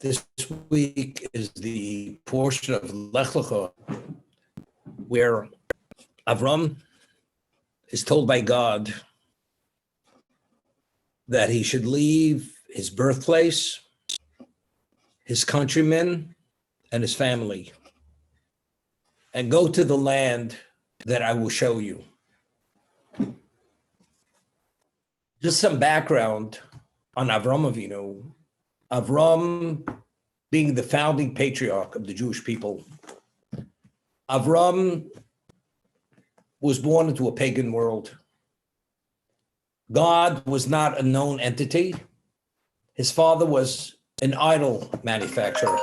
This week is the portion of Lecha where Avram is told by God that he should leave his birthplace, his countrymen, and his family, and go to the land that I will show you. Just some background on Avram Avinu. Avram being the founding patriarch of the Jewish people. Avram was born into a pagan world. God was not a known entity. His father was an idol manufacturer.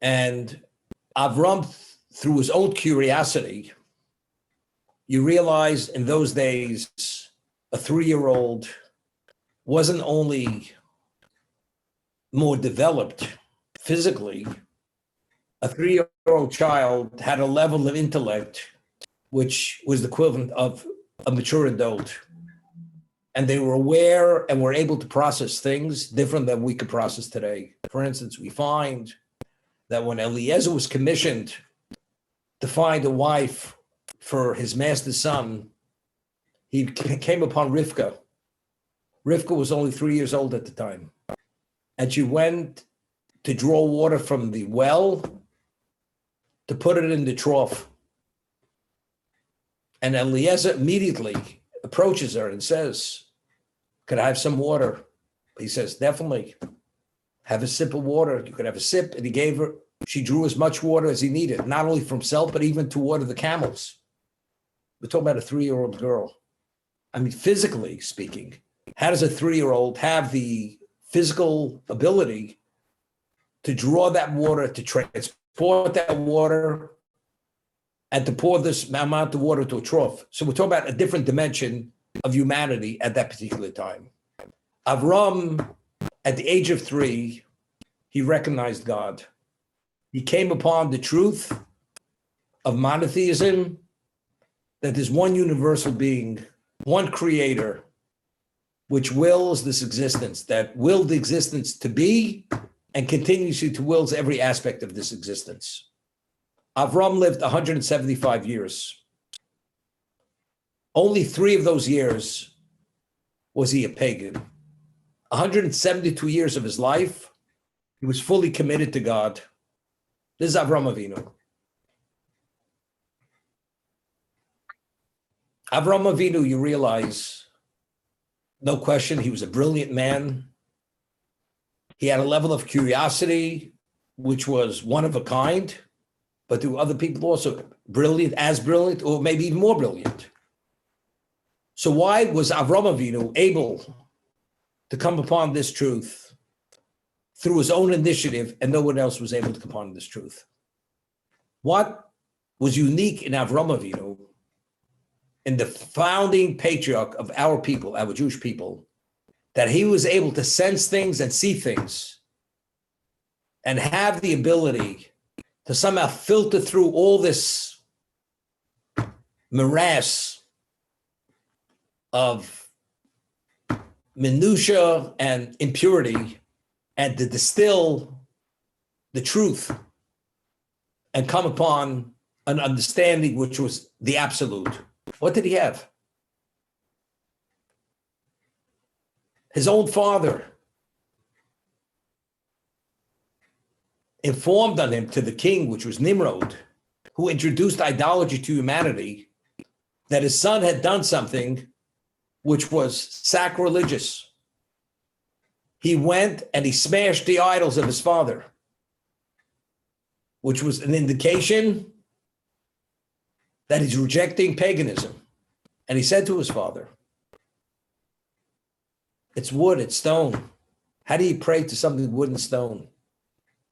And Avram, through his own curiosity, you realize in those days, a 3-year-old wasn't only more developed physically, a 3-year-old child had a level of intellect which was the equivalent of a mature adult. And they were aware and were able to process things different than we could process today. For instance, we find that when Eliezer was commissioned to find a wife for his master's son, he came upon Rivka. Rivka was only 3 years old at the time. And she went to draw water from the well to put it in the trough. And Eliezer immediately approaches her and says, "Could I have some water?" He says, "Definitely. Have a sip of water." You could have a sip. And he gave her, she drew as much water as he needed, not only for himself, but even to water the camels. We're talking about a 3-year-old girl. I mean, physically speaking, how does a 3-year-old have the physical ability to draw that water, to transport that water, and to pour this amount of water to a trough? So we're talking about a different dimension of humanity at that particular time. Avram, at the age of 3, he recognized God. He came upon the truth of monotheism, that there's one universal being, one creator, which wills this existence, that willed the existence to be and continuously to wills every aspect of this existence. Avram lived 175 years. Only 3 of those years was he a pagan. 172 years of his life, he was fully committed to God. This is Avram Avinu. Avram Avinu, you realize, no question, he was a brilliant man. He had a level of curiosity, which was one of a kind, but to other people also brilliant, as brilliant, or maybe even more brilliant. So why was Avram Avinu able to come upon this truth through his own initiative and no one else was able to come upon this truth? What was unique in Avram Avinu, in the founding patriarch of our people, our Jewish people, that he was able to sense things and see things and have the ability to somehow filter through all this morass of minutia and impurity and to distill the truth and come upon an understanding which was the absolute? What did he have? His own father informed on him to the king, which was Nimrod, who introduced idolatry to humanity, that his son had done something which was sacrilegious. He went and he smashed the idols of his father, which was an indication that he's rejecting paganism. And he said to his father, "It's wood, it's stone. How do you pray to something wood and stone?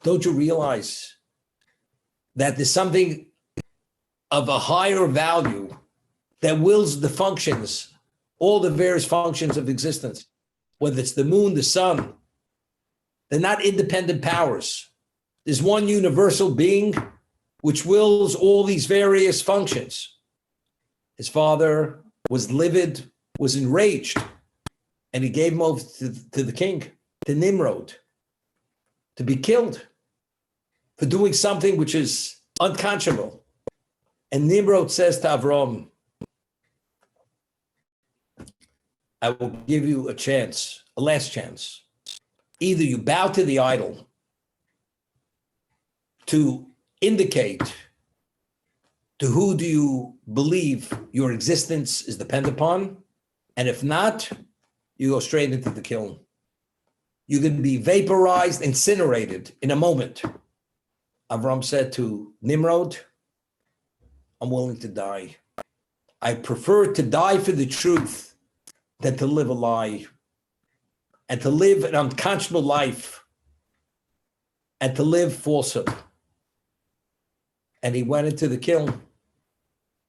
Don't you realize that there's something of a higher value that wills the functions, all the various functions of existence, whether it's the moon, the sun? They're not independent powers. There's one universal being which wills all these various functions." His father was livid was enraged, and he gave him over to the king, to Nimrod, to be killed for doing something which is unconscionable. And Nimrod says to Avram, I will give you a chance, a last chance. Either you bow to the idol to indicate to who do you believe your existence is dependent upon, and if not, you go straight into the kiln. You're going to be vaporized, incinerated in a moment. Avram said to Nimrod, I'm willing to die. I prefer to die for the truth than to live a lie, and to live an unconscionable life, and to live falsehood. And he went into the kiln,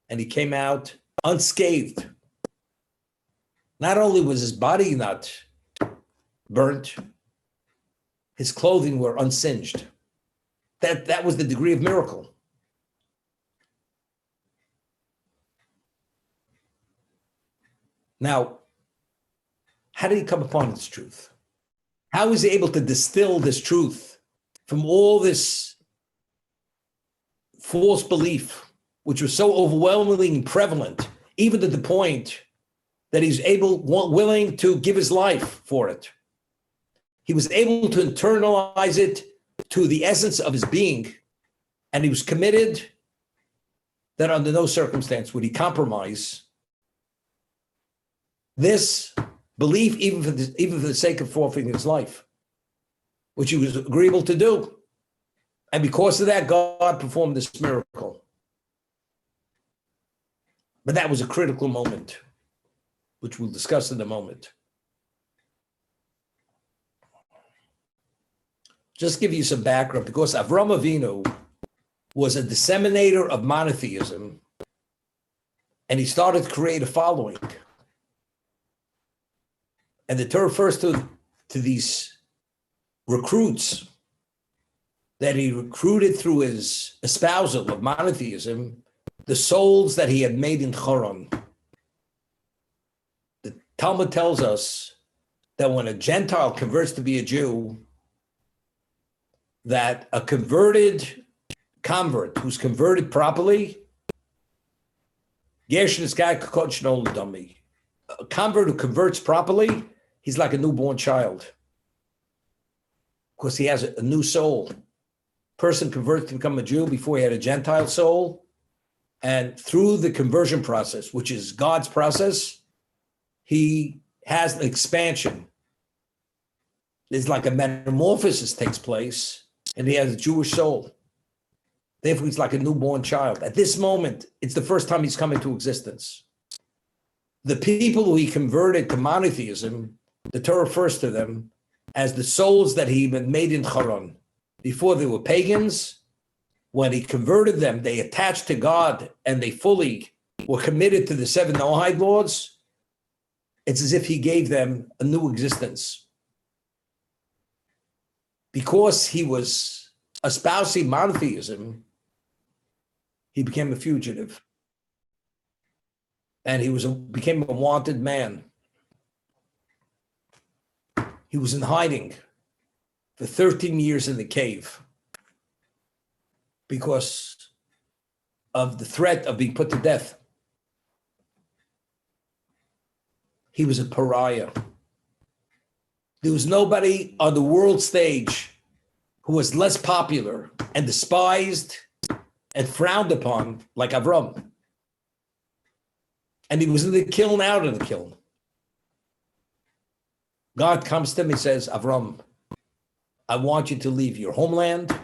and he came out unscathed. Not only was his body not burnt, his clothing were unsinged. That was the degree of miracle. Now, how did he come upon this truth? How was he able to distill this truth from all this false belief, which was so overwhelmingly prevalent, even to the point that he's willing to give his life for it? He was able to internalize it to the essence of his being, and he was committed that under no circumstance would he compromise this belief, even for the sake of forfeiting his life, which he was agreeable to do. And because of that, God performed this miracle. But that was a critical moment, which we'll discuss in a moment. Just give you some background, because Avram Avinu was a disseminator of monotheism, and he started to create a following. And the Torah refers to these recruits that he recruited through his espousal of monotheism, the souls that he had made in Choron. The Talmud tells us that when a Gentile converts to be a Jew, that a converted convert who's converted properly, a convert who converts properly, he's like a newborn child, because he has a new soul. Person converts to become a Jew before he had a Gentile soul, and through the conversion process, which is God's process, he has an expansion. There's like a metamorphosis takes place, and he has a Jewish soul. Therefore, he's like a newborn child. At this moment, it's the first time he's come into existence. The people who he converted to monotheism, the Torah refers to them as the souls that he had made in Haran. Before they were pagans, when he converted them, they attached to God and they fully were committed to the 7 Noahide laws. It's as if he gave them a new existence. Because he was espousing monotheism, he became a fugitive. And he became a wanted man. He was in hiding for 13 years in the cave because of the threat of being put to death. He was a pariah. There was nobody on the world stage who was less popular and despised and frowned upon like Avram. And he was in the kiln, out of the kiln. God comes to him and says, Avram, I want you to leave your homeland,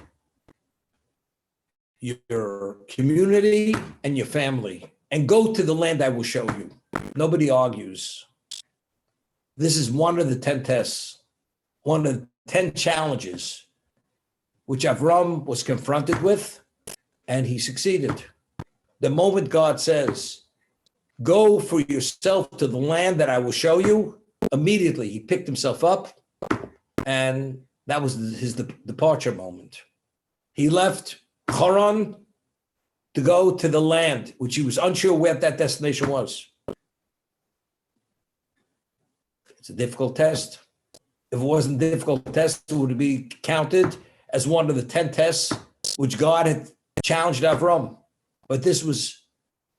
your community, and your family, and go to the land I will show you. Nobody argues. This is one of the 10 tests, one of the 10 challenges which Avram was confronted with, and he succeeded. The moment God says, go for yourself to the land that I will show you, immediately he picked himself up, and that was his departure moment. He left Haran to go to the land, which he was unsure where that destination was. It's a difficult test. If it wasn't a difficult test, it would be counted as one of the 10 tests which God had challenged Avram. But this was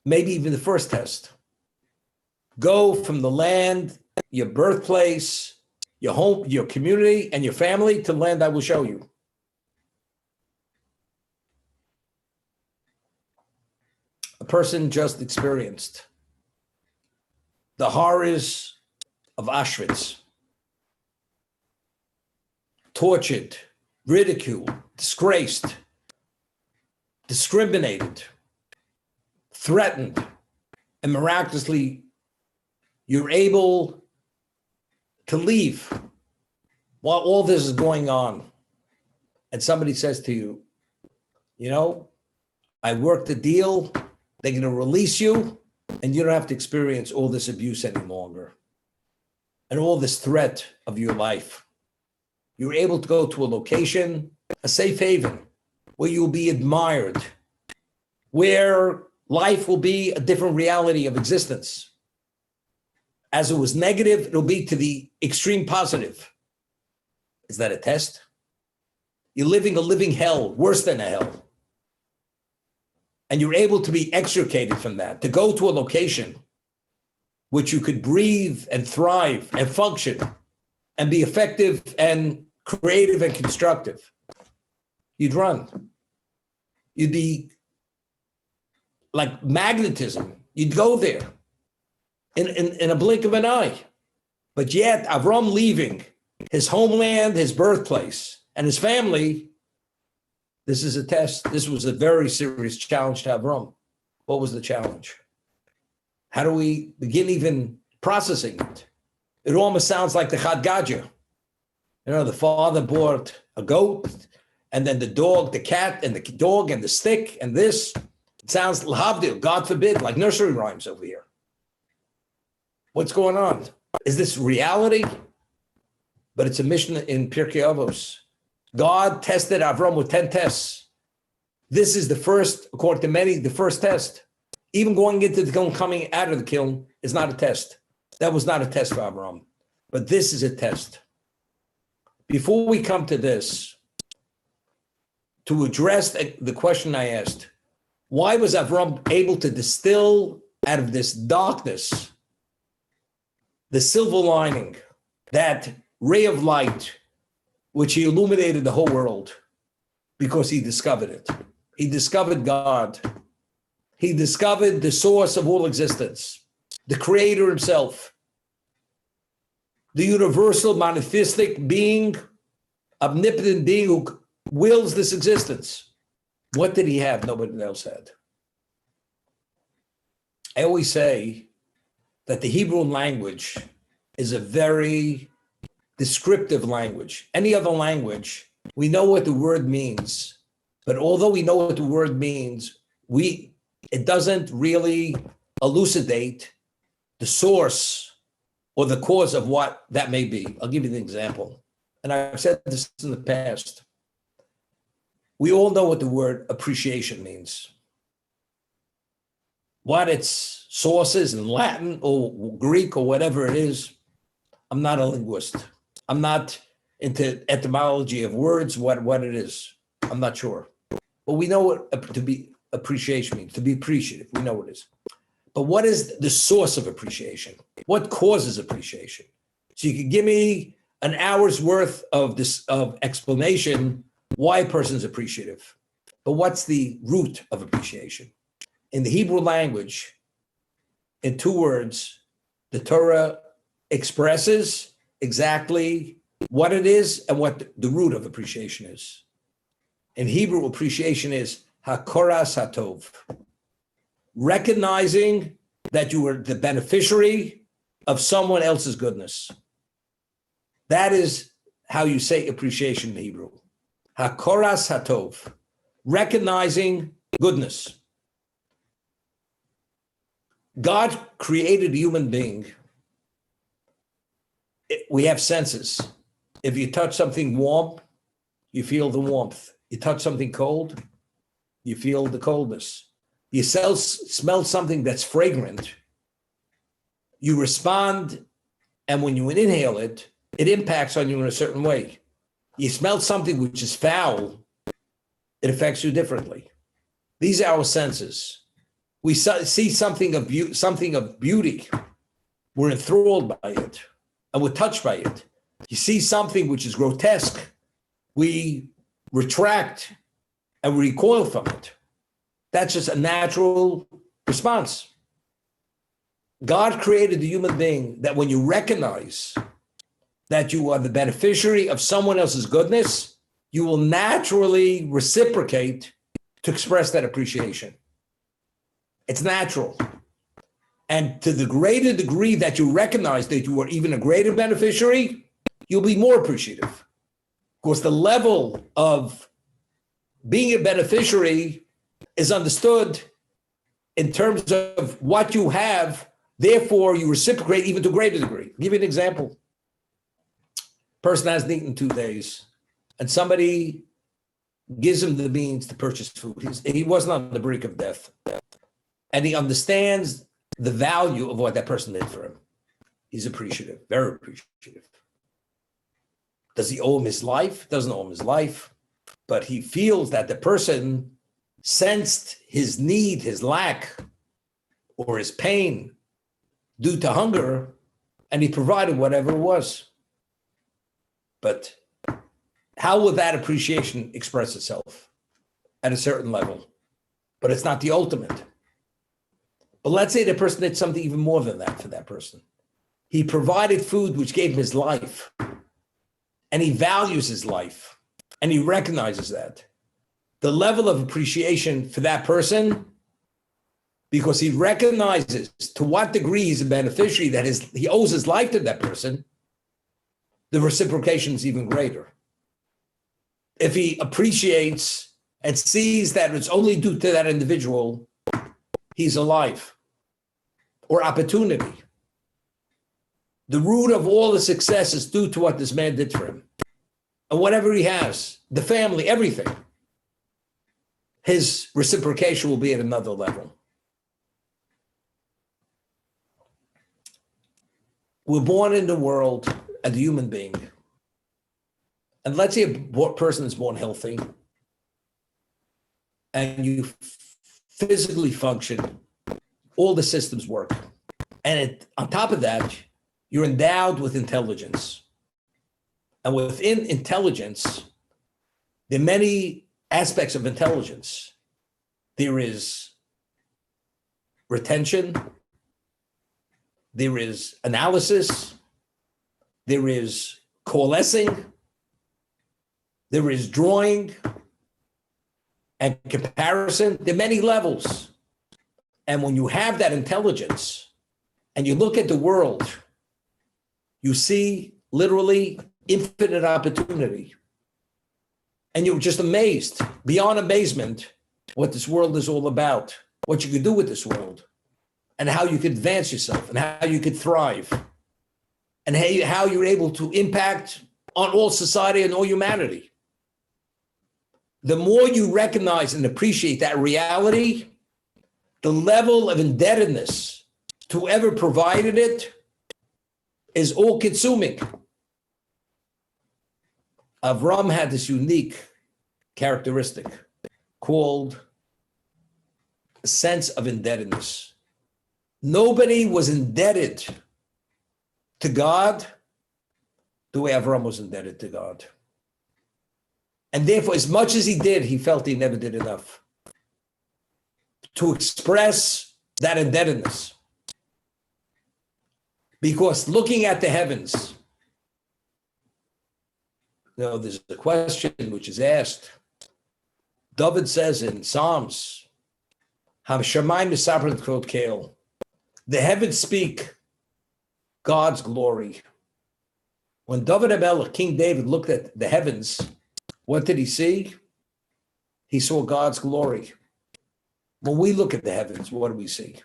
maybe even the first test. Go from the land, your birthplace, your home, your community, and your family to the land I will show you. A person just experienced the horrors of Auschwitz, tortured, ridiculed, disgraced, discriminated, threatened, and miraculously you're able to leave while all this is going on. And somebody says to you, you know, I worked a deal, they're going to release you, and you don't have to experience all this abuse any longer and all this threat of your life. You're able to go to a location, a safe haven, where you'll be admired, where life will be a different reality of existence. As it was negative, it'll be to the extreme positive. Is that a test? You're living a living hell, worse than a hell. And you're able to be extricated from that, to go to a location which you could breathe and thrive and function and be effective and creative and constructive. You'd run. You'd be like magnetism. You'd go there in a blink of an eye. But yet, Avram leaving his homeland, his birthplace, and his family, this is a test. This was a very serious challenge to Avram. What was the challenge? How do we begin even processing it? It almost sounds like the Chad Gadya. You know, the father bought a goat, and then the dog, the cat, and the dog, and the stick, and this. It sounds l'havdil, God forbid, like nursery rhymes over here. What's going on? Is this reality? But it's a mission in Pirkei Avos. God tested Avram with 10 tests. This is the first, according to many, the first test. Even going into the kiln, coming out of the kiln is not a test. That was not a test for Avram. But this is a test. Before we come to this, to address the question I asked, why was Avram able to distill out of this darkness the silver lining, that ray of light, which he illuminated the whole world? Because he discovered it. He discovered God. He discovered the source of all existence, the creator himself, the universal monotheistic being, omnipotent being who wills this existence. What did he have nobody else had? I always say that the Hebrew language is a very descriptive language. Any other language, we know what the word means, but although we know what the word means, it doesn't really elucidate the source or the cause of what that may be. I'll give you an example. And I've said this in the past. We all know what the word appreciation means. What its source is in Latin or Greek or whatever it is, I'm not a linguist. I'm not into etymology of words, what it is. I'm not sure. But we know what to be appreciation means, to be appreciative. We know what it is. But what is the source of appreciation? What causes appreciation? So you can give me an hour's worth of explanation why a person's appreciative. But what's the root of appreciation? In the Hebrew language, in 2 words, the Torah expresses exactly what it is and what the root of appreciation is. In Hebrew, appreciation is hakoras hatov, recognizing that you were the beneficiary of someone else's goodness. That is how you say appreciation in Hebrew. Hakoras hatov, recognizing goodness. God created a human being. We have senses. If you touch something warm, you feel the warmth. You touch something cold, you feel the coldness. You smell something that's fragrant, you respond And when you inhale it, it impacts on you in a certain way. You smell something which is foul, it affects you differently. These are our senses. We see something of beauty. We're enthralled by it, and we're touched by it. You see something which is grotesque, we retract and we recoil from it. That's just a natural response. God created the human being that when you recognize that you are the beneficiary of someone else's goodness, you will naturally reciprocate to express that appreciation. It's natural. And to the greater degree that you recognize that you are even a greater beneficiary, you'll be more appreciative. Of course, the level of being a beneficiary is understood in terms of what you have. Therefore, you reciprocate even to a greater degree. I'll give you an example. Person hasn't eaten 2 days, and somebody gives him the means to purchase food. He wasn't on the brink of death, and he understands the value of what that person did for him. He's appreciative, very appreciative. Does he owe him his life? Doesn't owe him his life, but he feels that the person sensed his need, his lack, or his pain due to hunger, and he provided whatever it was. But how will that appreciation express itself? At a certain level, but it's not the ultimate. But let's say the person did something even more than that for that person. He provided food which gave him his life, and he values his life, and he recognizes that. The level of appreciation for that person, because he recognizes to what degree he's a beneficiary, that he owes his life to that person, the reciprocation is even greater. If he appreciates and sees that it's only due to that individual, he's alive, or opportunity. The root of all the success is due to what this man did for him. And whatever he has, the family, everything, his reciprocation will be at another level. We're born in the world as a human being. And let's say a person is born healthy and you physically function, all the systems work. And on top of that, you're endowed with intelligence. And within intelligence, there are many aspects of intelligence. There is retention, there is analysis, there is coalescing, there is drawing and comparison. There are many levels. And when you have that intelligence and you look at the world, you see literally infinite opportunity. And you're just amazed, beyond amazement, what this world is all about, what you could do with this world, and how you could advance yourself, and how you could thrive, and how you're able to impact on all society and all humanity. The more you recognize and appreciate that reality, the level of indebtedness to whoever provided it is all-consuming. Avram had this unique characteristic called a sense of indebtedness. Nobody was indebted to God the way Avram was indebted to God. And therefore, as much as he did, he felt he never did enough to express that indebtedness. Because looking at the heavens, there's a question which is asked. David says in Psalms, the heavens speak God's glory. When David HaMelech, King David, looked at the heavens, what did he see? He saw God's glory. When we look at the heavens, what do we see?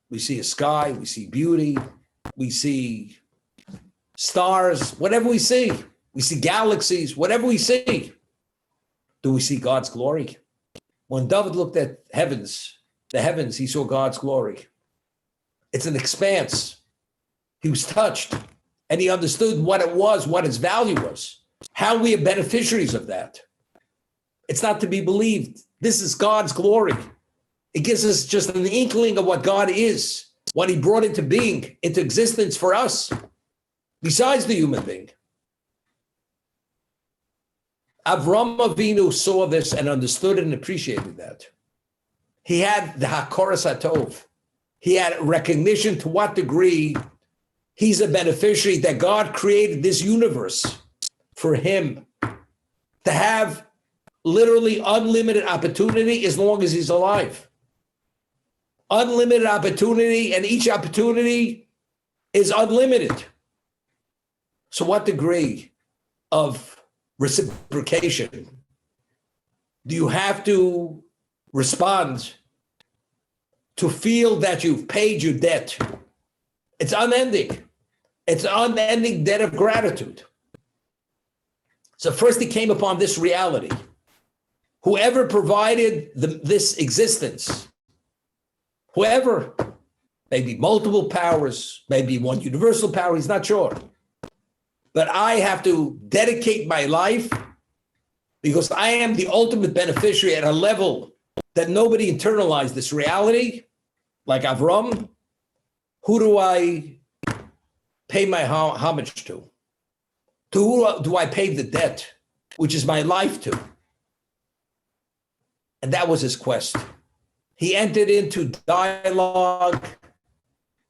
We see a sky, we see beauty, we see stars, whatever we see galaxies, whatever we see. Do we see God's glory? When David looked at the heavens, he saw God's glory. It's an expanse. He was touched, and he understood what it was, what its value was, how we are beneficiaries of that. It's not to be believed. This is God's glory. It gives us just an inkling of what God is, what he brought into being, into existence for us, besides the human being. Avram Avinu saw this and understood and appreciated that. He had the Hakoras HaTov. He had recognition to what degree he's a beneficiary, that God created this universe for him to have literally unlimited opportunity as long as he's alive. Unlimited opportunity, and each opportunity is unlimited. So what degree of reciprocation do you have to respond to feel that you've paid your debt? It's unending. It's an unending debt of gratitude. So first he came upon this reality. Whoever provided this existence, whoever, maybe multiple powers, maybe one universal power, he's not sure. But I have to dedicate my life because I am the ultimate beneficiary at a level that nobody internalized this reality, like Avram. Who do I pay my homage to? To who do I pay the debt, which is my life, to? And that was his quest. He entered into dialogue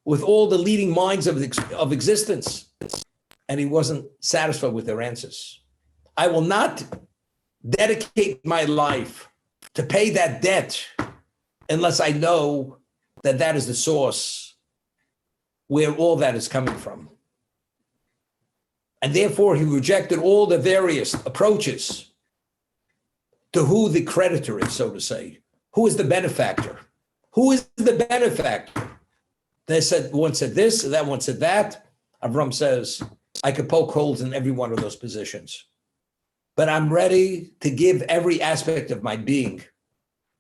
with all the leading minds of existence, and he wasn't satisfied with their answers. I will not dedicate my life to pay that debt unless I know that that is the source where all that is coming from. And therefore, he rejected all the various approaches to who the creditor is, so to say. Who is the benefactor? Who is the benefactor? They said, one said this, that one said that. Avram says, I could poke holes in every one of those positions. But I'm ready to give every aspect of my being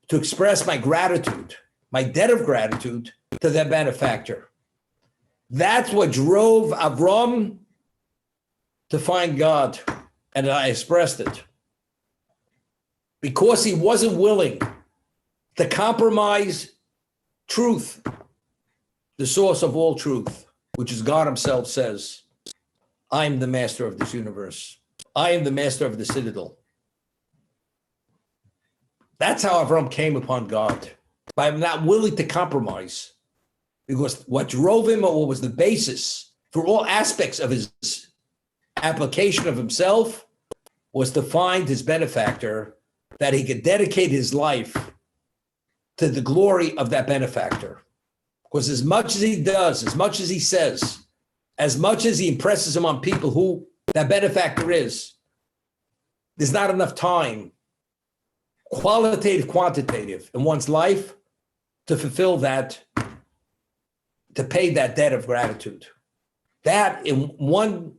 to express my gratitude, my debt of gratitude to their benefactor. That's what drove Avram to find God, and I expressed it. Because he wasn't willing to compromise truth, the source of all truth, which is God himself says, I am the master of this universe. I am the master of the citadel. That's how Avram came upon God, by not willing to compromise. Because what drove him, or what was the basis for all aspects of his application of himself, was to find his benefactor, that he could dedicate his life to the glory of that benefactor. Because as much as he does, as much as he says, as much as he impresses him on people who that benefactor is, there's not enough time, qualitative, quantitative, in one's life to fulfill that, to pay that debt of gratitude. That, in one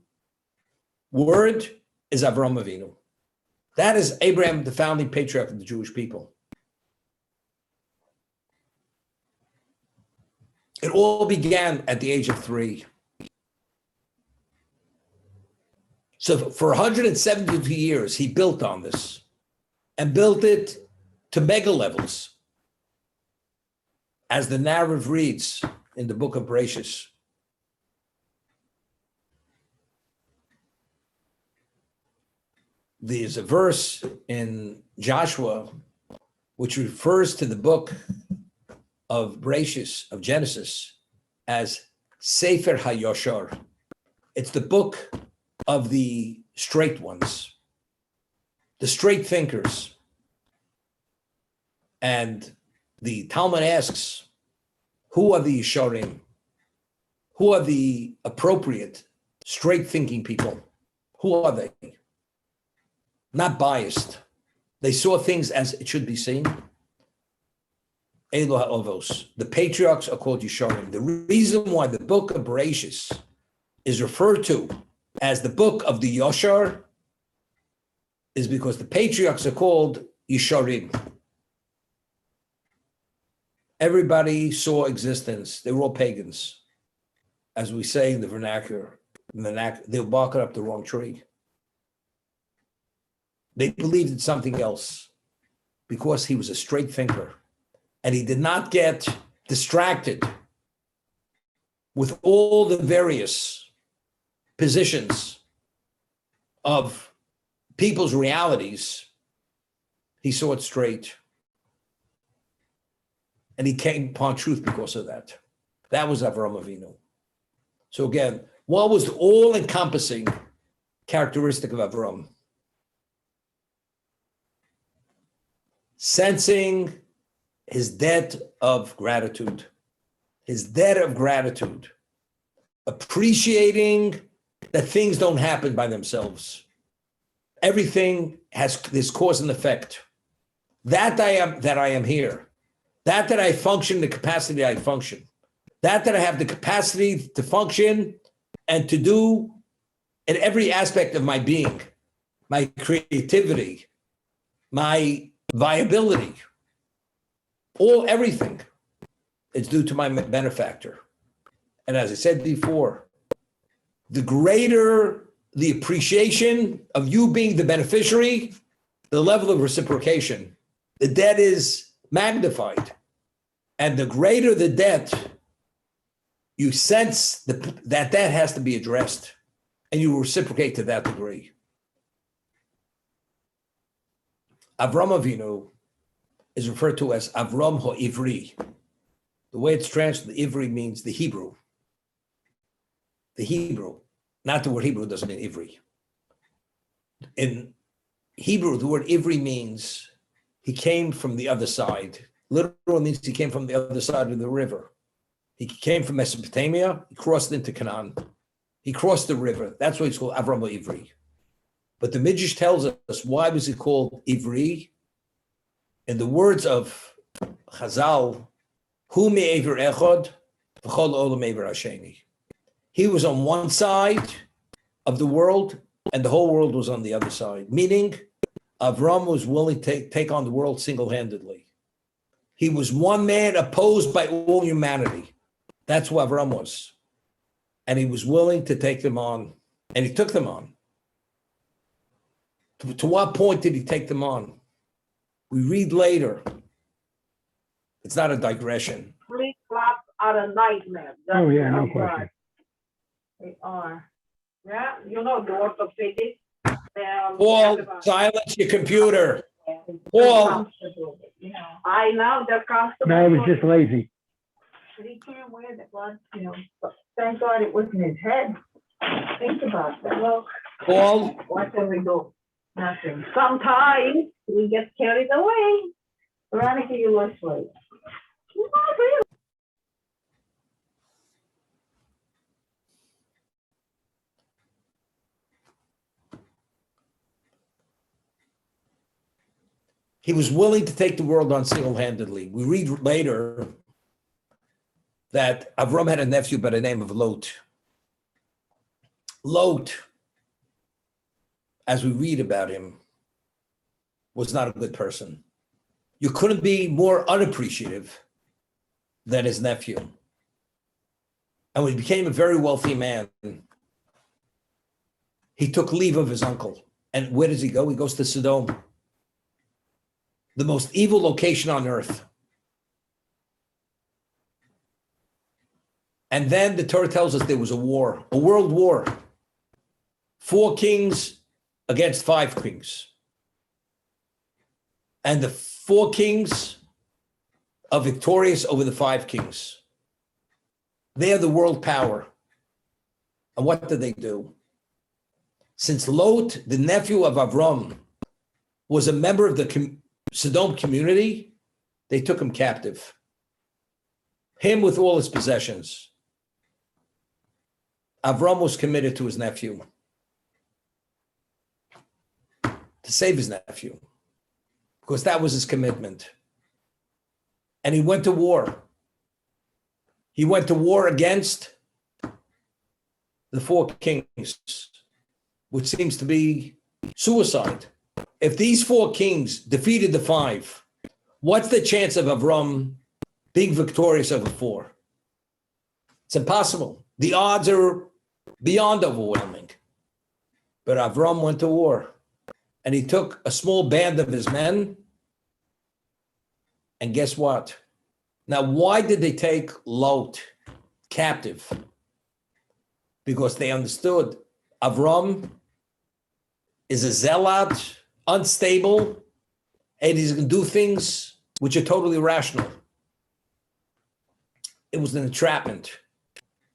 word, is Avram Avinu. That is Abraham, the founding patriarch of the Jewish people. It all began at the age of 3. So for 172 years, he built on this and built it to mega levels. As the narrative reads in the book of Parshas, there's a verse in Joshua which refers to the book of Parshas, of Genesis, as Sefer HaYoshar. It's the book of the straight ones, the straight thinkers. And the Talmud asks, who are the Yesharim? Who are the appropriate, straight thinking people? Who are they? Not biased. They saw things as it should be seen. Elo ha'ovos. The patriarchs are called Yesharim. The reason why the book of Parshas is referred to as the book of the Yoshar is because the patriarchs are called Yesharim. Everybody saw existence. They were all pagans. as we say in the vernacular, they were barking up the wrong tree. They believed in something else because he was a straight thinker and he did not get distracted with all the various positions of people's realities. He saw it straight. And he came upon truth because of that. That was Avraham Avinu. So again, what was the all-encompassing characteristic of Avraham? Sensing his debt of gratitude. His debt of gratitude. Appreciating that things don't happen by themselves. Everything has this cause and effect. That I am here. That I function the capacity I function. That I have the capacity to function and to do in every aspect of my being, my creativity, my viability, everything is due to my benefactor. And as I said before, the greater the appreciation of you being the beneficiary, the level of reciprocation, the debt is magnified. And the greater the debt, you sense that has to be addressed, and you reciprocate to that degree. Avram Avinu is referred to as Avram HaIvri. The way it's translated, Ivri means the Hebrew. The Hebrew, not the word Hebrew doesn't mean Ivri. In Hebrew, the word Ivri means he came from the other side. Literally means he came from the other side of the river. He came from Mesopotamia, he crossed into Canaan. He crossed the river. That's why he's called Avram HaIvri. But the Midrash tells us, why was he called Ivri? In the words of Chazal, Hu me'ever echad, v'chol olam me'ever hasheni. He was on one side of the world, and the whole world was on the other side. Meaning, Avram was willing to take on the world single-handedly. He was one man opposed by all humanity. That's what Avram was. And he was willing to take them on. And he took them on. To what point did he take them on? We read later. It's not a digression. Sleep flops are a nightmare. Oh, yeah, no question. They are. Yeah, you know the orthopedic. Paul, silence your computer. Paul. I know they're comfortable. No, I was just lazy. But he can't wear the blood, but thank God it wasn't his head. Think about that. Look, Paul. what can we do? Nothing. Sometimes we get carried away. Veronica, you lost weight. Not really. He was willing to take the world on single-handedly. We read later that Avram had a nephew by the name of Lot. Lot, as we read about him, was not a good person. You couldn't be more unappreciative than his nephew. And when he became a very wealthy man, he took leave of his uncle. And where does he go? He goes to Sodom, the most evil location on earth. And then the Torah tells us there was a war, a world war. 4 kings against 5 kings. And the 4 kings are victorious over the 5 kings. They are the world power. And what did they do? Since Lot, the nephew of Avram, was a member of the Sodom community, they took him captive. Him with all his possessions. Avram was committed to his nephew. To save his nephew. Because that was his commitment. And he went to war. He went to war against the 4 kings, which seems to be suicide. If these 4 kings defeated the 5, what's the chance of Avram being victorious over 4? It's impossible. The odds are beyond overwhelming. But Avram went to war, and he took a small band of his men. And guess what? Now, why did they take Lot captive? Because they understood Avram is a zealot, unstable, and he's going to do things which are totally irrational. It was an entrapment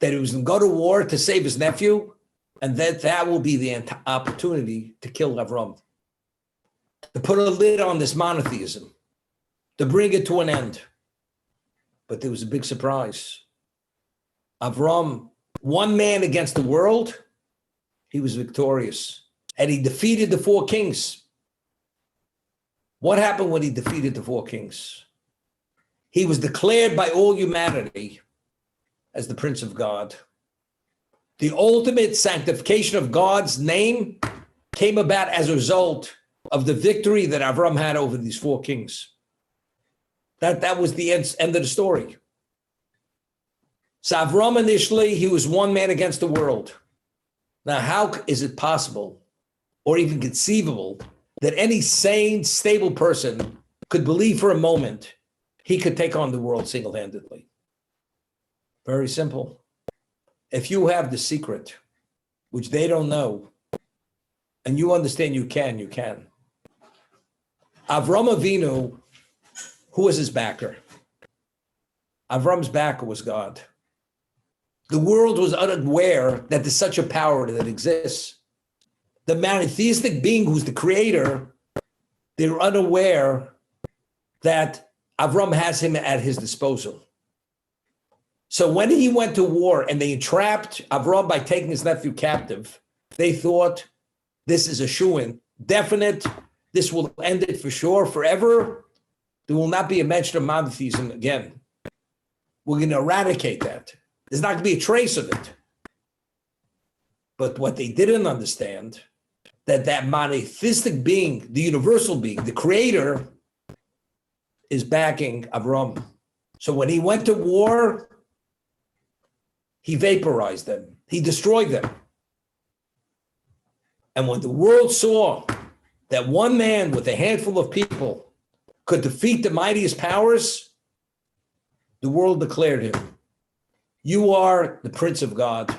that he was going to go to war to save his nephew, and that will be the opportunity to kill Avram, to put a lid on this monotheism, to bring it to an end. But there was a big surprise. Avram, one man against the world, he was victorious. And he defeated the four kings. What happened when he defeated the four kings? He was declared by all humanity as the Prince of God. The ultimate sanctification of God's name came about as a result of the victory that Avram had over these four kings. That was the end of the story. So Avram initially, he was one man against the world. Now, how is it possible or even conceivable that any sane, stable person could believe for a moment he could take on the world single-handedly? Very simple. If you have the secret, which they don't know, and you understand you can. Avram Avinu, who was his backer? Avram's backer was God. The world was unaware that there's such a power that exists. The monotheistic being who's the creator, they were unaware that Avram has him at his disposal. So when he went to war and they entrapped Avram by taking his nephew captive, they thought this is a shoo-in, definite, this will end it for sure, forever. There will not be a mention of monotheism again. We're going to eradicate that. There's not going to be a trace of it. But what they didn't understand, that monotheistic being, the universal being, the creator, is backing Avram. So when he went to war, he vaporized them. He destroyed them. And when the world saw that one man with a handful of people could defeat the mightiest powers, the world declared him, you are the Prince of God.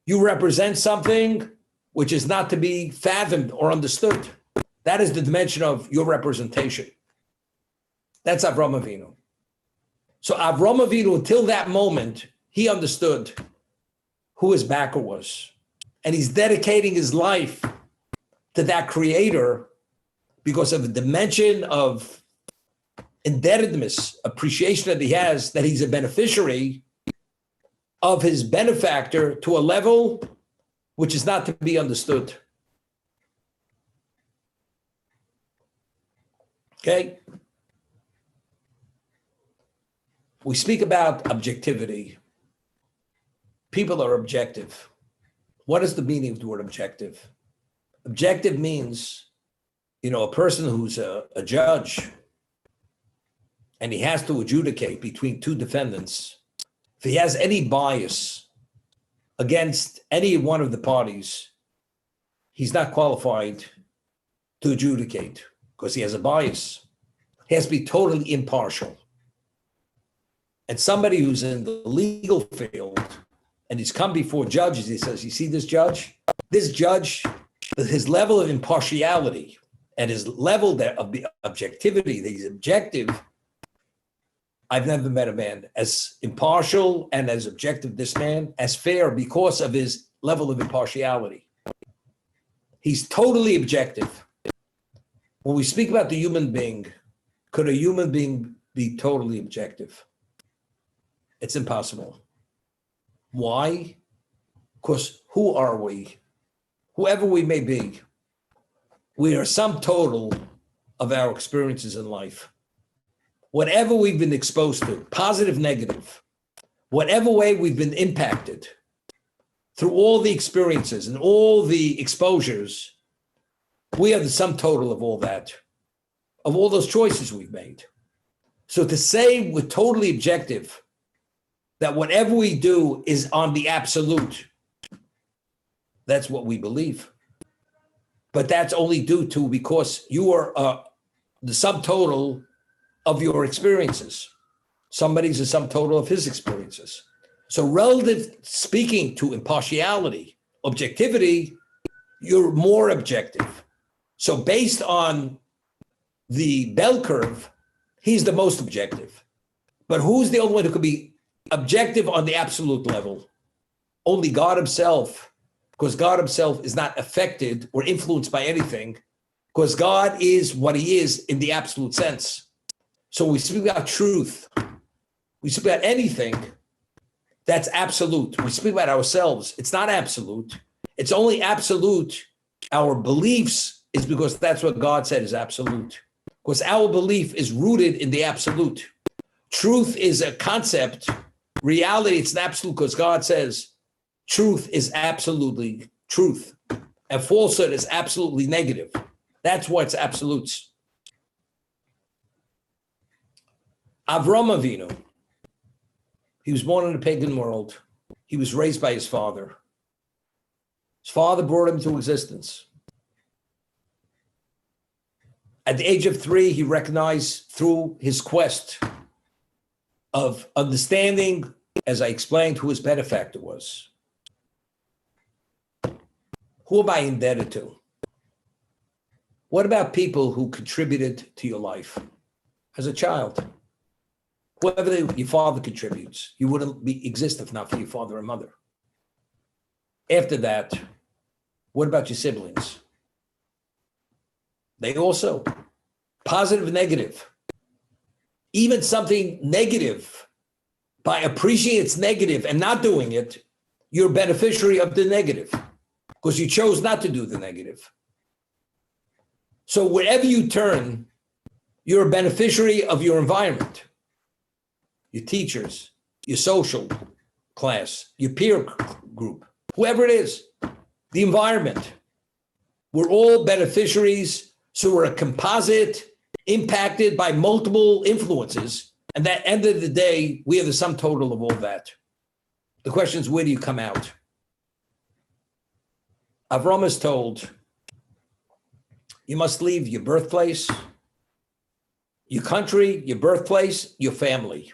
You represent something which is not to be fathomed or understood. That is the dimension of your representation. That's Avram Avinu. So Avram Avinu, until that moment, he understood who his backer was. And he's dedicating his life to that creator because of the dimension of indebtedness, appreciation that he has, that he's a beneficiary of his benefactor to a level which is not to be understood. Okay? We speak about objectivity. People are objective. What is the meaning of the word objective? Objective means, a person who's a judge and he has to adjudicate between two defendants. If he has any bias against any one of the parties, he's not qualified to adjudicate because he has a bias. He has to be totally impartial. And somebody who's in the legal field and he's come before judges, he says, you see this judge? This judge, his level of impartiality and his level of the objectivity, that he's objective, I've never met a man as impartial and as objective, this man, as fair because of his level of impartiality. He's totally objective. When we speak about the human being, could a human being be totally objective? It's impossible. Why? Because who are we? Whoever we may be, we are sum total of our experiences in life. Whatever we've been exposed to, positive, negative, whatever way we've been impacted through all the experiences and all the exposures, we are the sum total of all that, of all those choices we've made. So to say we're totally objective that whatever we do is on the absolute. That's what we believe. But that's only due to because you are the subtotal of your experiences. Somebody's a subtotal of his experiences. So relative speaking to impartiality, objectivity, you're more objective. So based on the bell curve, he's the most objective. But who's the only one who could be objective on the absolute level? Only God himself, because God himself is not affected or influenced by anything, because God is what he is in the absolute sense. So when we speak about truth, we speak about anything, that's absolute. We speak about ourselves, it's not absolute. It's only absolute. Our beliefs is because that's what God said is absolute. Because our belief is rooted in the absolute. Truth is a concept. Reality, it's an absolute because God says truth is absolutely truth. And falsehood is absolutely negative. That's what's absolutes. Avram Avinu, he was born in a pagan world. He was raised by his father. His father brought him to existence. At the age of 3, he recognized through his quest of understanding, as I explained, who his benefactor was. Who am I indebted to? What about people who contributed to your life as a child? Whoever your father contributes, you wouldn't exist if not for your father and mother. After that, what about your siblings? They also, positive, negative. Even something negative, by appreciating it's negative and not doing it, you're a beneficiary of the negative because you chose not to do the negative. So wherever you turn, you're a beneficiary of your environment, your teachers, your social class, your peer group, whoever it is, the environment. We're all beneficiaries, so we're a composite impacted by multiple influences. And at the end of the day, we are the sum total of all that. The question is, where do you come out? Avram is told, you must leave your birthplace, your country, your birthplace, your family.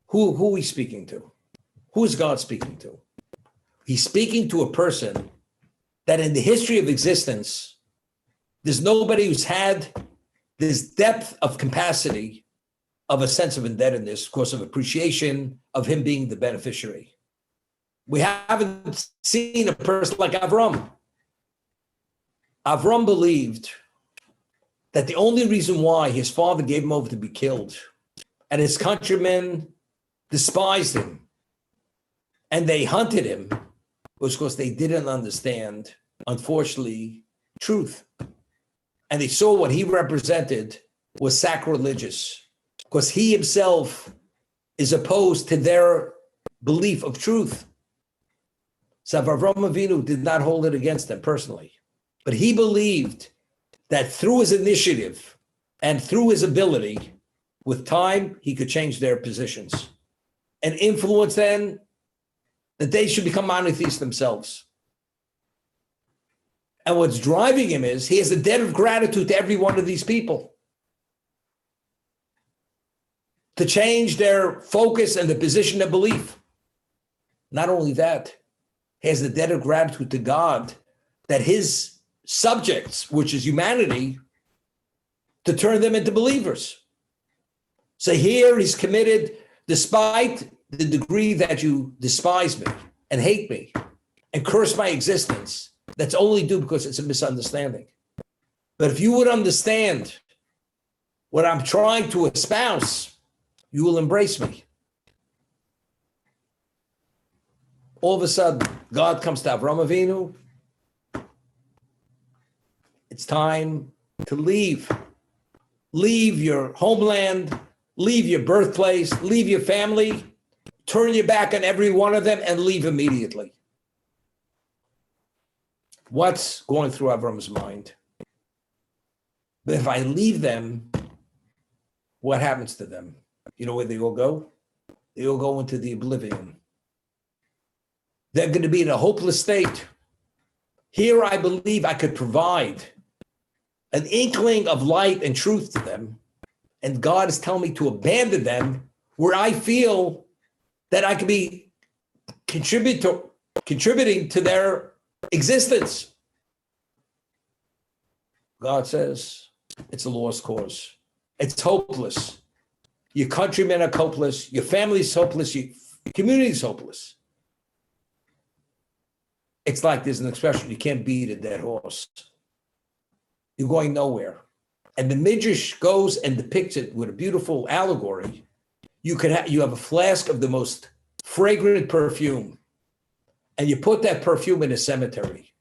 Who are we speaking to? Who is God speaking to? He's speaking to a person that in the history of existence, there's nobody who's had this depth of capacity of a sense of indebtedness, of course, of appreciation of him being the beneficiary. We haven't seen a person like Avram. Avram believed that the only reason why his father gave him over to be killed and his countrymen despised him and they hunted him was because they didn't understand, unfortunately, truth. And they saw what he represented was sacrilegious because he himself is opposed to their belief of truth. So Avram Avinu did not hold it against them personally, but he believed that through his initiative and through his ability, with time, he could change their positions and influence them that they should become monotheists themselves. And what's driving him is he has a debt of gratitude to every one of these people to change their focus and the position of belief. Not only that, he has a debt of gratitude to God that his subjects, which is humanity, to turn them into believers. So here he's committed, despite the degree that you despise me and hate me and curse my existence, that's only due because it's a misunderstanding. But if you would understand what I'm trying to espouse, you will embrace me. All of a sudden, God comes to Avram Avinu. It's time to leave. Leave your homeland, leave your birthplace, leave your family, turn your back on every one of them and leave immediately. What's going through Avram's mind? But if I leave them, what happens to them? You know where they all go? They'll go into the oblivion. They're going to be in a hopeless state. Here, I believe I could provide an inkling of light and truth to them. And God is telling me to abandon them where I feel that I could be contributing to their existence. God says it's a lost cause. It's hopeless. Your countrymen are hopeless. Your family's hopeless. Your community's hopeless. It's like there's an expression, you can't beat a dead horse. You're going nowhere. And the Midrash goes and depicts it with a beautiful allegory. You have a flask of the most fragrant perfume, and you put that perfume in a cemetery.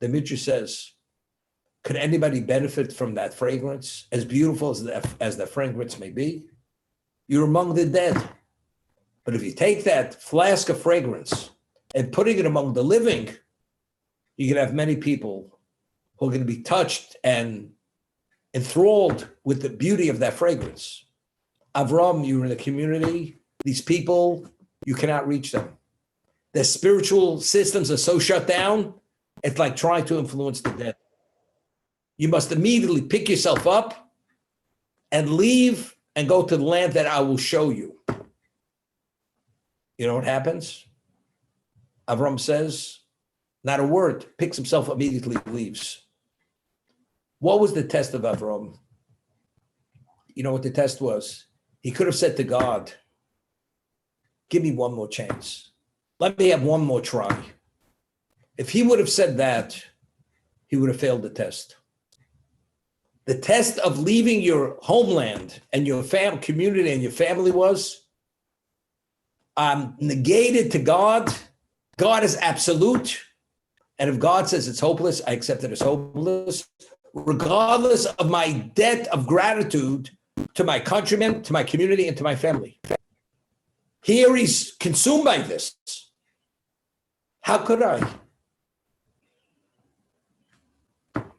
The Midrash says, could anybody benefit from that fragrance, as beautiful as the fragrance may be? You're among the dead. But if you take that flask of fragrance and putting it among the living, you can have many people who are going to be touched and enthralled with the beauty of that fragrance. Avram, you're in the community. These people, you cannot reach them. Their spiritual systems are so shut down, it's like trying to influence the dead. You must immediately pick yourself up and leave and go to the land that I will show you. You know what happens? Avram says, not a word, picks himself up, immediately leaves. What was the test of Avram? You know what the test was? He could have said to God, give me one more chance. Let me have one more try. If he would have said that, he would have failed the test. The test of leaving your homeland and your community and your family was, I'm negated to God. God is absolute. And if God says it's hopeless, I accept it as hopeless, regardless of my debt of gratitude to my countrymen, to my community, and to my family. Here he's consumed by this. How could I?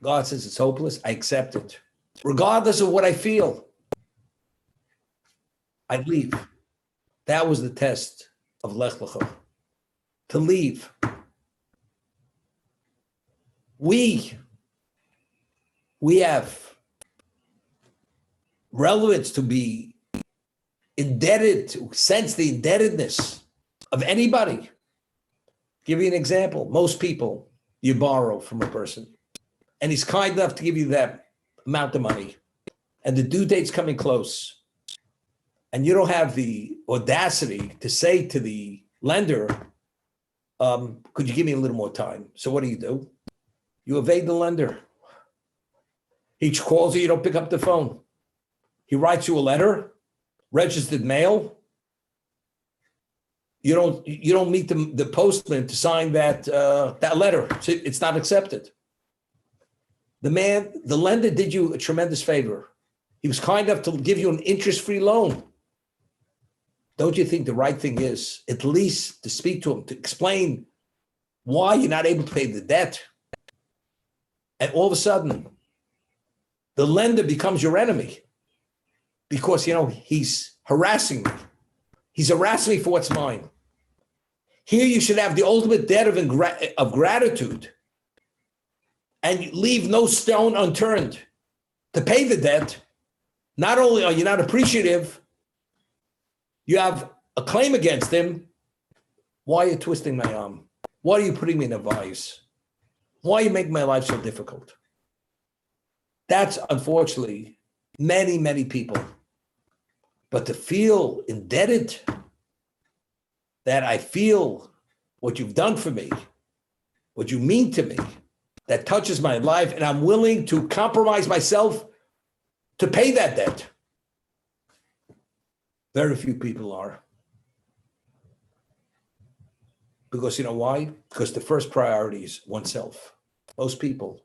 God says it's hopeless, I accept it. Regardless of what I feel, I leave. That was the test of Lech Lecha. To leave. We have relevance to be indebted, to sense the indebtedness of anybody. Give you an example. Most people, you borrow from a person, and he's kind enough to give you that amount of money, and the due date's coming close, and you don't have the audacity to say to the lender, could you give me a little more time? So what do? You evade the lender. He calls you don't pick up the phone. He writes you a letter, registered mail. You don't meet the postman to sign that letter. It's not accepted. The lender did you a tremendous favor. He was kind enough to give you an interest-free loan. Don't you think the right thing is at least to speak to him, to explain why you're not able to pay the debt? And all of a sudden, the lender becomes your enemy because, he's harassing me. He's harassing me for what's mine. Here you should have the ultimate debt of gratitude, and you leave no stone unturned to pay the debt. Not only are you not appreciative, you have a claim against him. Why are you twisting my arm? Why are you putting me in a vice? Why are you making my life so difficult? That's unfortunately many, many people. But to feel indebted, that I feel what you've done for me, what you mean to me, that touches my life, and I'm willing to compromise myself to pay that debt. Very few people are. Because you know why? Because the first priority is oneself. Most people.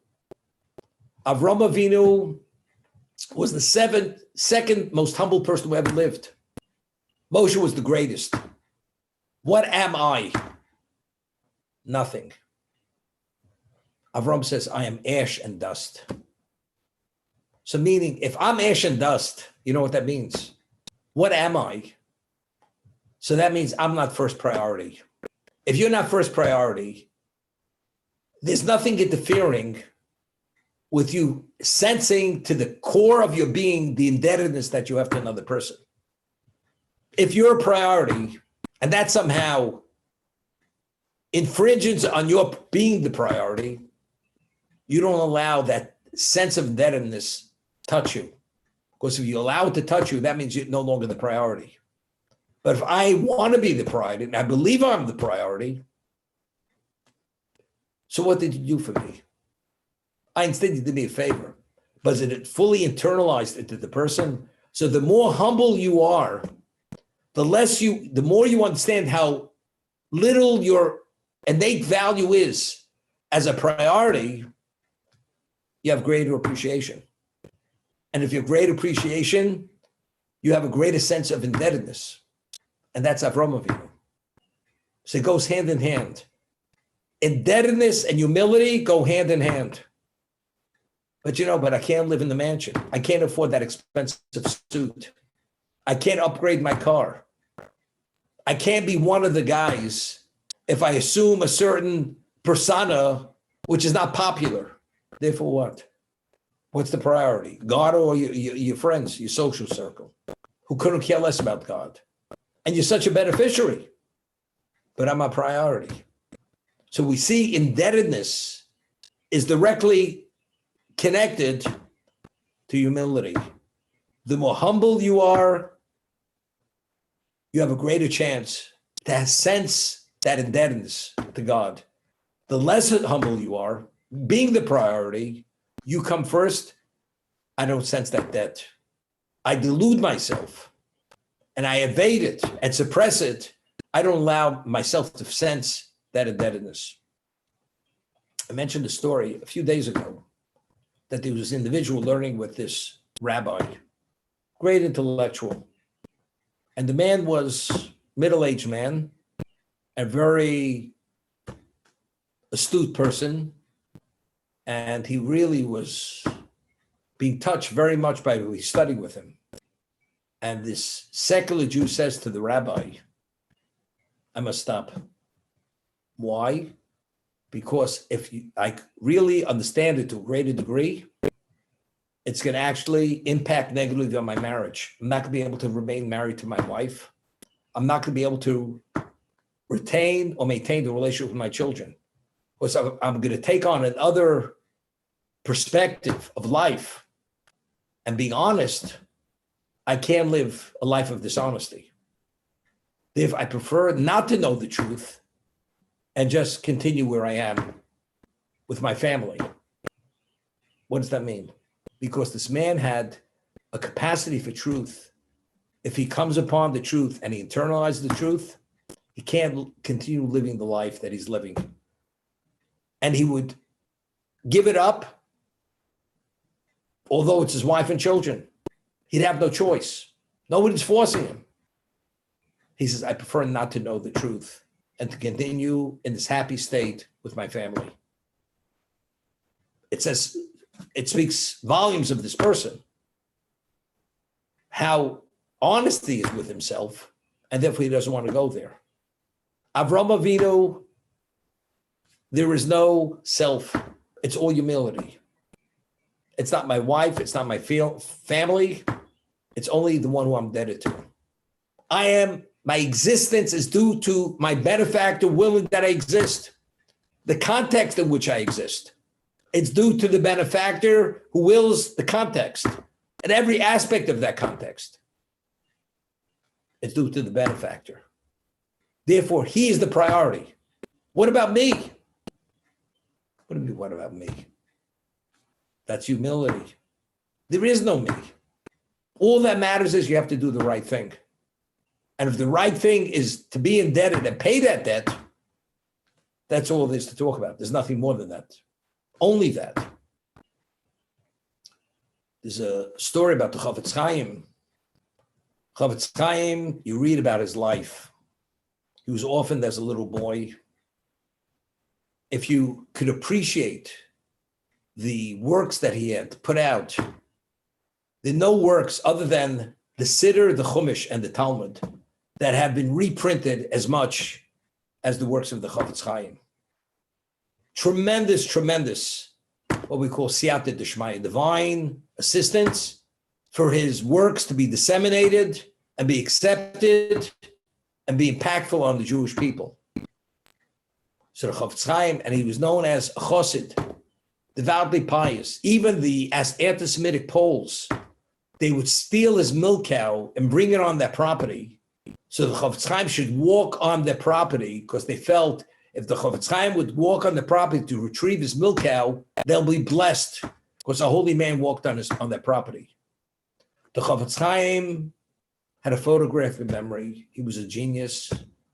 Avram Avinu was the second most humble person who ever lived. Moshe was the greatest. What am I? Nothing. Avram says, I am ash and dust. So meaning, if I'm ash and dust, you know what that means? What am I? So that means I'm not first priority. If you're not first priority, there's nothing interfering with you sensing to the core of your being the indebtedness that you have to another person. If you're a priority and that somehow infringes on your being the priority, you don't allow that sense of indebtedness touch you. Because if you allow it to touch you, that means you're no longer the priority. But if I want to be the priority, and I believe I'm the priority, so what did you do for me? Instead, you did me a favor. But it fully internalized into the person. So the more humble you are, the more you understand how little your innate value is as a priority, you have greater appreciation. And if you have great appreciation, you have a greater sense of indebtedness. And that's Avraham Avinu. So it goes hand in hand. Indebtedness and humility go hand in hand. But I can't live in the mansion. I can't afford that expensive suit. I can't upgrade my car. I can't be one of the guys if I assume a certain persona which is not popular. Therefore what? What's the priority? God or your friends, your social circle, who couldn't care less about God? And you're such a beneficiary, but I'm a priority. So we see indebtedness is directly connected to humility. The more humble you are, you have a greater chance to sense that indebtedness to God. The less humble you are, being the priority, you come first, I don't sense that debt. I delude myself and I evade it and suppress it. I don't allow myself to sense that indebtedness. I mentioned a story a few days ago that there was an individual learning with this rabbi, great intellectual. And the man was middle-aged man, a very astute person, and he really was being touched very much by who he studied with him. And this secular Jew says to the rabbi, I must stop. Why? Because if I really understand it to a greater degree, it's going to actually impact negatively on my marriage. I'm not going to be able to remain married to my wife. I'm not going to be able to retain or maintain the relationship with my children. Because I'm going to take on another perspective of life. And being honest, I can't live a life of dishonesty. If I prefer not to know the truth and just continue where I am with my family. What does that mean? Because this man had a capacity for truth. If he comes upon the truth and he internalizes the truth, he can't continue living the life that he's living. And he would give it up, although it's his wife and children. He'd have no choice. Nobody's forcing him. He says, I prefer not to know the truth and to continue in this happy state with my family. It speaks volumes of this person, how honest he is with himself, and therefore he doesn't want to go there. Avraham Avinu, there is no self. It's all humility. It's not my wife. It's not my family. It's only the one who I'm indebted to. My existence is due to my benefactor willing that I exist. The context in which I exist. It's due to the benefactor who wills the context and every aspect of that context. It's due to the benefactor. Therefore, he is the priority. What about me? What do you mean, what about me? That's humility. There is no me. All that matters is you have to do the right thing. And if the right thing is to be indebted and pay that debt, that's all there is to talk about. There's nothing more than that. Only that. There's a story about the Chafetz Chaim. Chafetz Chaim, you read about his life. He was orphaned as a little boy. If you could appreciate the works that he had put out, there are no works other than the Siddur, the Chumash, and the Talmud that have been reprinted as much as the works of the Chafetz Chaim. Tremendous, what we call siyata d'shmaya, divine assistance for his works to be disseminated and be accepted and be impactful on the Jewish people. So the Chafetz Chaim, and he was known as a chassid, devoutly pious. Even the anti-Semitic Poles, they would steal his milk cow and bring it on their property. So the Chafetz Chaim should walk on their property because they felt if the Chafetz Chaim would walk on the property to retrieve his milk cow, they'll be blessed because a holy man walked on their property. The Chafetz Chaim had a photographic memory. He was a genius,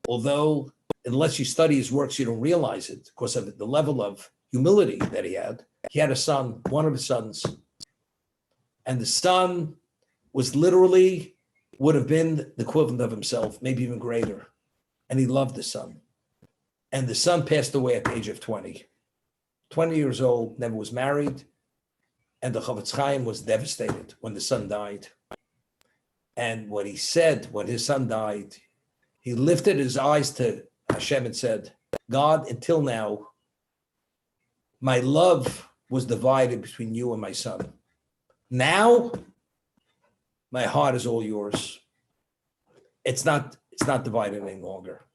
although unless you study his works, you don't realize it because of the level of humility that he had. He had a son, one of his sons, and the son was literally, would have been the equivalent of himself, maybe even greater. And he loved the son. And the son passed away at the age of 20. 20 years old, never was married. And the Chafetz Chaim was devastated when the son died. And what he said when his son died, he lifted his eyes to Hashem and said, God, until now, my love was divided between you and my son. Now, my heart is all yours. It's not divided any longer.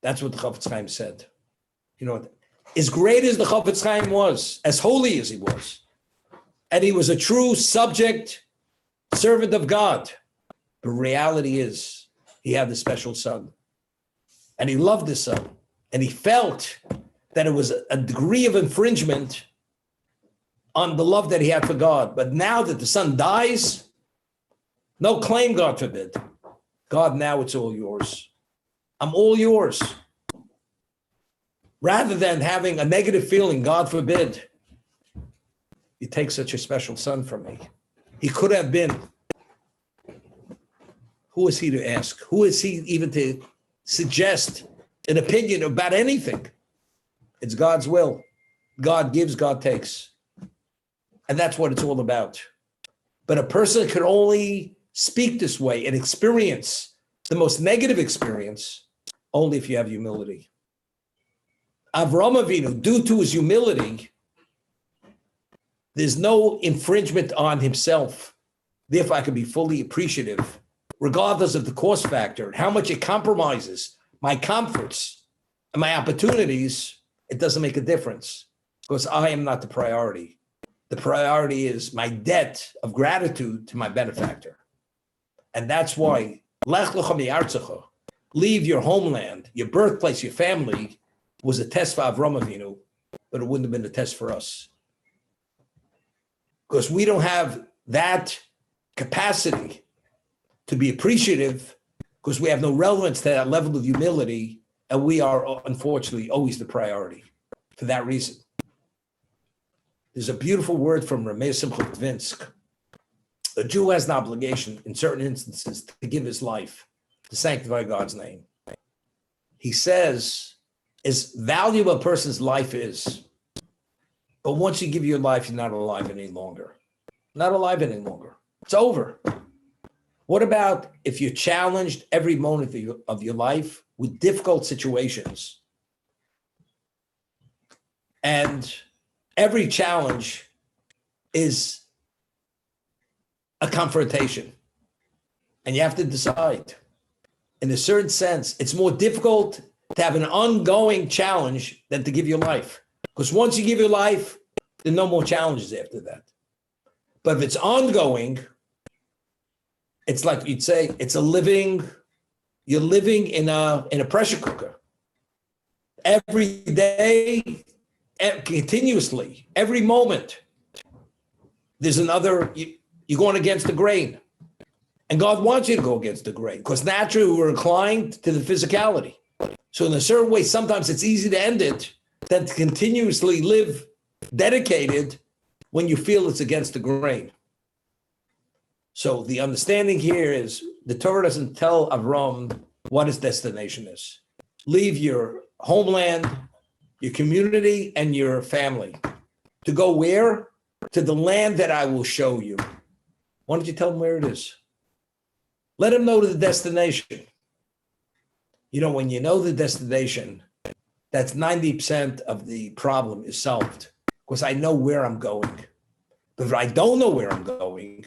That's what the Chafetz Chaim said. You know, as great as the Chafetz Chaim was, as holy as he was, and he was a true subject, servant of God, the reality is he had a special son. And he loved his son. And he felt that it was a degree of infringement on the love that he had for God. But now that the son dies, no claim, God forbid. God, now it's all yours. I'm all yours. Rather than having a negative feeling, God forbid, you take such a special son from me. He could have been. Who is he to ask? Who is he even to suggest an opinion about anything? It's God's will. God gives, God takes. And that's what it's all about. But a person can only speak this way and experience the most negative experience only if you have humility. Avraham Avinu, due to his humility, there's no infringement on himself. Therefore, I can be fully appreciative, regardless of the cost factor, how much it compromises my comforts and my opportunities. It doesn't make a difference because I am not the priority. The priority is my debt of gratitude to my benefactor. And that's why Lech Lecha, leave your homeland, your birthplace, your family, was a test for Avraham Avinu, but it wouldn't have been a test for us. Because we don't have that capacity to be appreciative because we have no relevance to that level of humility, and we are, unfortunately, always the priority for that reason. There's a beautiful word from Rameh Simcha Tvinsk. A Jew has an obligation in certain instances to give his life to sanctify God's name. He says, as valuable a person's life is, but once you give your life, you're not alive any longer. Not alive any longer. It's over. What about if you're challenged every moment of your life with difficult situations? And every challenge is a confrontation. And you have to decide. In a certain sense, it's more difficult to have an ongoing challenge than to give your life. Because once you give your life, there are no more challenges after that. But if it's ongoing, it's like you'd say, you're living in a pressure cooker. Every day, continuously, every moment, there's another, you're going against the grain. And God wants you to go against the grain because naturally we're inclined to the physicality. So in a certain way, sometimes it's easy to end it than to continuously live dedicated when you feel it's against the grain. So the understanding here is the Torah doesn't tell Avram what his destination is. Leave your homeland, your community, and your family. To go where? To the land that I will show you. Why don't you tell him where it is? Let him know the destination. You know, when you know the destination, that's 90% of the problem is solved because I know where I'm going. But if I don't know where I'm going,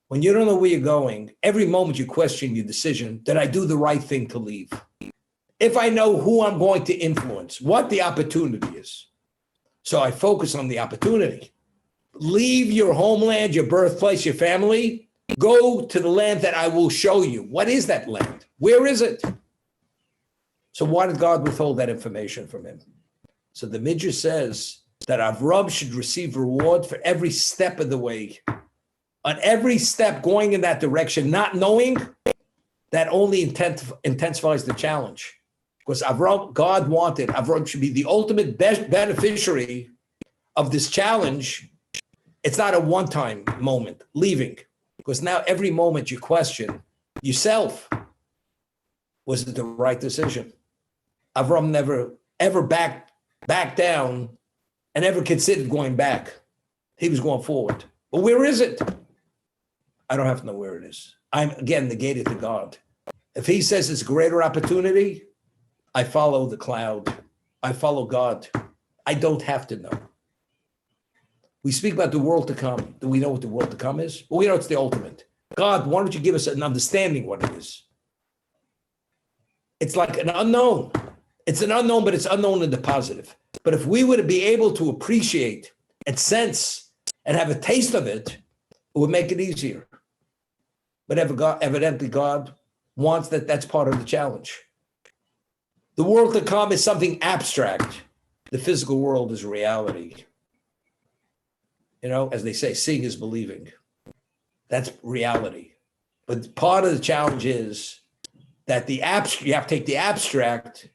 when you don't know where you're going, every moment you question your decision, did I do the right thing to leave? If I know who I'm going to influence, what the opportunity is. So I focus on the opportunity. Leave your homeland, your birthplace, your family. Go to the land that I will show you. What is that land? Where is it? So why did God withhold that information from him? So the Midrash says that Avram should receive reward for every step of the way. On every step going in that direction, not knowing, that only intensifies the challenge. Because God wanted Avram should be the ultimate beneficiary of this challenge. It's not a one-time moment, leaving. Because now every moment you question yourself, was it the right decision? Avram never, ever backed down and ever considered going back. He was going forward. But where is it? I don't have to know where it is. I'm, again, negated to God. If he says it's a greater opportunity, I follow the cloud. I follow God. I don't have to know. We speak about the world to come. Do we know what the world to come is? Well, we know it's the ultimate. God, why don't you give us an understanding what it is? It's like an unknown. It's an unknown, but it's unknown in the positive. But if we were to be able to appreciate and sense and have a taste of it, it would make it easier. But evidently God wants that. That's part of the challenge. The world to come is something abstract. The physical world is reality. You know, as they say, seeing is believing. That's reality. But part of the challenge is that you have to take the abstract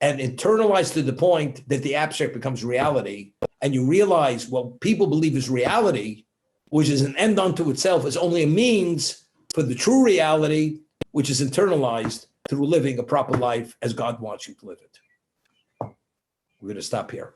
and internalize to the point that the abstract becomes reality. And you realize what people believe is reality, which is an end unto itself, is only a means for the true reality, which is internalized through living a proper life as God wants you to live it. We're going to stop here.